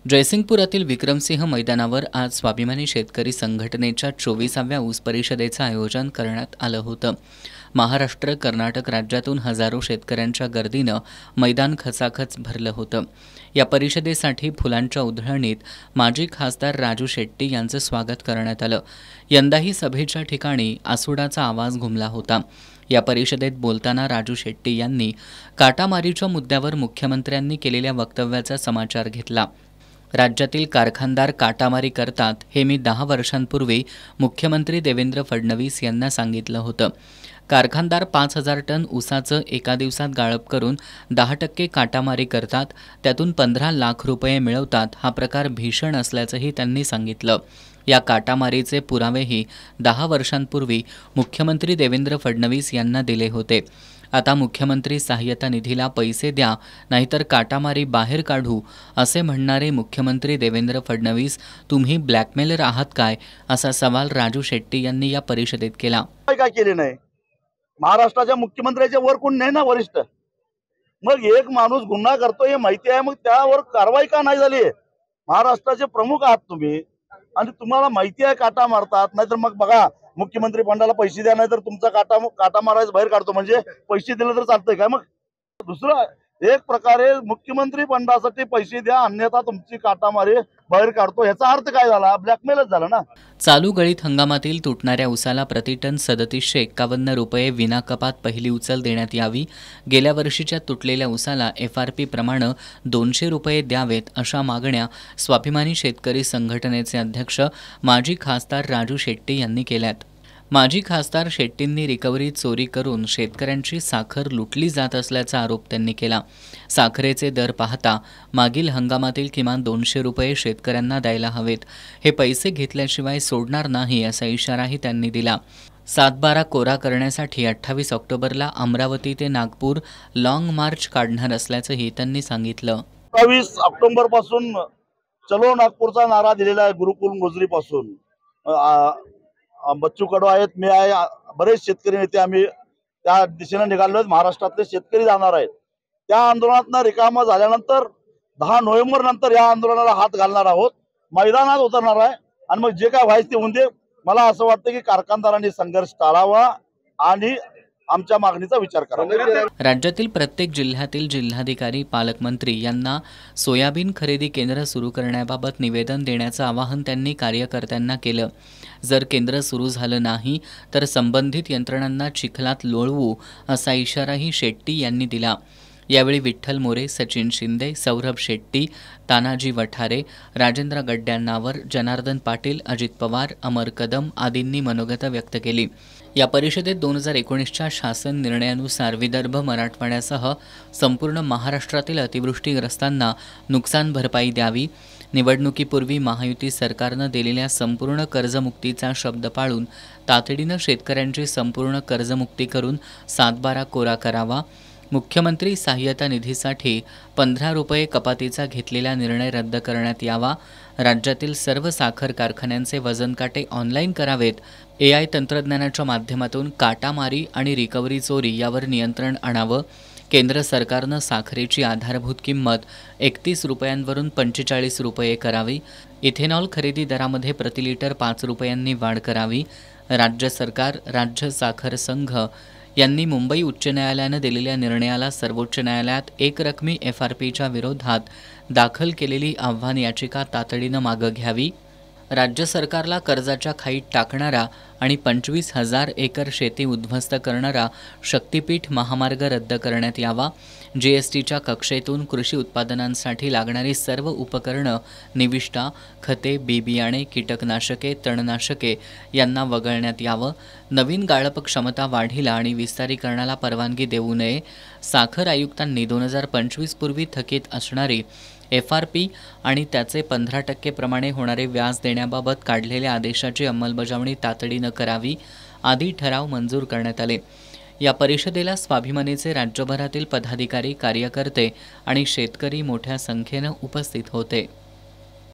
जयसिंगपुरातील विक्रमसिंह मैदानावर आज स्वाभिमानी शेतकरी संघटनेच्या 24व्या ऊस परिषदेचं आयोजन करण्यात आलं होतं। महाराष्ट्र, कर्नाटक राज्यातून हजारो शेतकऱ्यांच्या गर्दीनं मैदान खचाखच भरलं होतं। या परिषदेसाठी फुलांच्या उधळणीत माजी खासदार राजू शेट्टी यांचं स्वागत करण्यात आलं। यंदाही सभेच्या ठिकाणी आसुडाचा आवाज घुमला होता। या परिषदेत बोलताना राजू शेट्टी यांनी काटामारीच्या मुद्द्यावर मुख्यमंत्र्यांनी केलेल्या वक्तव्याचा समाचार घेतला। राज्यातील कारखानदार काटामारी करतात हे मी 10 वर्षांपूर्वी मुख्यमंत्री देवेंद्र फडणवीस यांना सांगितलं होतं। कारखानदार 5000 टन ऊसाचं एका दिवसात गाळप करून 10% काटामारी करतात, त्यातून 15 लाख रुपये मिळवतात। हा प्रकार भीषण असल्याचंही त्यांनी सांगितलं। या काटामारीचे पुरावेही 10 वर्षांपूर्वी मुख्यमंत्री देवेंद्र फडणवीस यांना दिले होते। आता मुख्यमंत्री सहाय्यता निधीला पैसे द्या, नाहीतर काटामारी बाहेर काढू असे म्हणणारे मुख्यमंत्री देवेंद्र फडणवीस तुम्ही ब्लॅकमेलर आहात काय, असा सवाल राजू शेट्टी यांनी या परिषदेत केला। काय केले नाही, महाराष्ट्राच्या मुख्यमंत्र्याच्या वर कोण नाही ना वरिष्ठ। मग एक माणूस गुन्हा करतो हे माहिती आहे, मग त्यावर कारवाई का नाही झाली? महाराष्ट्राचे प्रमुख आहात तुम्ही आणि तुम्हाला माहिती आहे काटा मारतात, नाहीतर मग बघा मुख्यमंत्री फंडाला पैसे द्या, नाहीतर तुमचा काटा मारायचं बाहेर काढतो, म्हणजे पैसे दिले तर चालतंय काय? मग दुसरं एक प्रकारे मुख्यमंत्री फंडासाठी पैसे द्या, अन्यथा तुमची काटामारी बाहेर काढतो, याचा अर्थ काय झाला? ब्लॅकमेलच झाला ना। चालू गळीत हंगामातील तुटणाऱ्या ऊसाला प्रतिटन 3751 रुपये विना कपात पहिली उचल देण्यात यावी। गेल्या वर्षीच्या तुटलेल्या ऊसाला FRP प्रमाणे 200 रुपये द्यावेत, अशा मागण्या स्वाभिमानी शेतकरी संघटनेचे अध्यक्ष माजी खासदार राजू शेट्टी यांनी केल्यात। माजी खासदार शेट्टींनी रिकव्हरी चोरी करून शेतकऱ्यांची साखर लुटली जात असल्याचा आरोप त्यांनी केला। साखरेचे दर पाहता मागील हंगामातील किमान 200 रुपये शेतकऱ्यांना द्यायला हवेत। हे पैसे घेतल्याशिवाय सोडणार नाही, असा इशाराही त्यांनी दिला। 7/12 कोरा करण्यासाठी 28 ऑक्टोबरला अमरावती ते नागपूर लॉंग मार्च काढणार असल्याचंही त्यांनी सांगितलं। 28 ऑक्टोबर पासून चलो नागपूरचा नारा दिलेला आहे। गुरुकुल मोजरी पासून बच्चू कडू आहेत, मी आहे, बरेच शेतकरी नेते आम्ही त्या दिशेने निघालो आहेत। महाराष्ट्रातले शेतकरी जाणार आहेत। त्या आंदोलनात रिकामा झाल्यानंतर 10 नोव्हेंबर नंतर या आंदोलनाला हात घालणार आहोत, मैदानात उतरणार आहे आणि मग जे काय व्हायचं ते होऊन दे। मला असं वाटतं की कारखानदारांनी संघर्ष टाळावा आणि आमच्या मागणीचा विचार करावा। राज्यातील प्रत्येक जिल्ह्यातील जिल्हाधिकारी, पालकमंत्री यांना सोयाबीन खरेदी केंद्र सुरू करण्याबाबत निवेदन देण्याचं आवाहन त्यांनी कार्यकर्त्यांना केलं। जर केंद्र सुरू झालं नाही तर संबंधित यंत्रणांना चिखलात लोळवू, असा इशाराही शेट्टी यांनी दिला। यावेळी विठ्ठल मोरे, सचिन शिंदे, सौरभ शेट्टी, तानाजी वठारे, राजेंद्र गड्ड्यांनावर, जनार्दन पाटील, अजित पवार, अमर कदम आदींनी मनोगत व्यक्त केली। या परिषदेत 2019च्या शासन निर्णयानुसार विदर्भ, मराठवाड्यासह संपूर्ण महाराष्ट्रातील अतिवृष्टीग्रस्तांना नुकसान भरपाई द्यावी। निवडणुकीपूर्वी महायुती सरकारनं दिलेल्या संपूर्ण कर्जमुक्तीचा शब्द पाळून तातडीनं शेतकऱ्यांची संपूर्ण कर्जमुक्ती करून 7/12 कोरा करावा। मुख्यमंत्री सहाय्यता निधीसाठी 15 रुपये कपातीचा घेतलेला निर्णय रद्द करण्यात यावा। राज्यातील सर्व साखर कारखान्यांचे वजनकाटे ऑनलाईन करावेत। AI तंत्रज्ञानाच्या माध्यमातून काटामारी आणि रिकव्हरी चोरी यावर नियंत्रण आणावं। केंद्र सरकारनं साखरेची आधारभूत किंमत 31 रुपयांवरून 45 रुपये करावी। इथेनॉल खरेदी दरामध्ये प्रति लिटर 5 रुपयांनी वाढ करावी। राज्य सरकार, राज्य साखर संघ यांनी मुंबई उच्च न्यायालयानं दिलेल्या निर्णयाला सर्वोच्च न्यायालयात एकरकमी FRPच्या विरोधात दाखल केलेली आव्हान याचिका तातडीनं मागं घ्यावी। राज्य सरकारला कर्जाच्या खाईत टाकणारा आणि 25,000 एकर शेती उद्ध्वस्त करणारा शक्तीपीठ महामार्ग रद्द करण्यात यावा। GSTच्या कक्षेतून कृषी उत्पादनांसाठी लागणारी सर्व उपकरणं, निविष्ठा, खते, बी-बियाणे, कीटकनाशके, तणनाशके यांना वगळण्यात यावं। नवीन गाळप क्षमता वाढीला आणि विस्तारीकरणाला परवानगी देऊ नये। साखर आयुक्तांनी 2025 पूर्वी थकीत असणारी FRP आणि त्याचे 15% प्रमाणे होणारे व्याज देण्याबाबत काढलेल्या आदेशाची अंमलबजावणी तातडीनं करावी, आदी ठराव मंजूर करण्यात आले। या परिषदेला स्वाभिमानीचे राज्यभरातील पदाधिकारी, कार्यकर्ते आणि शेतकरी मोठ्या संख्येनं उपस्थित होते।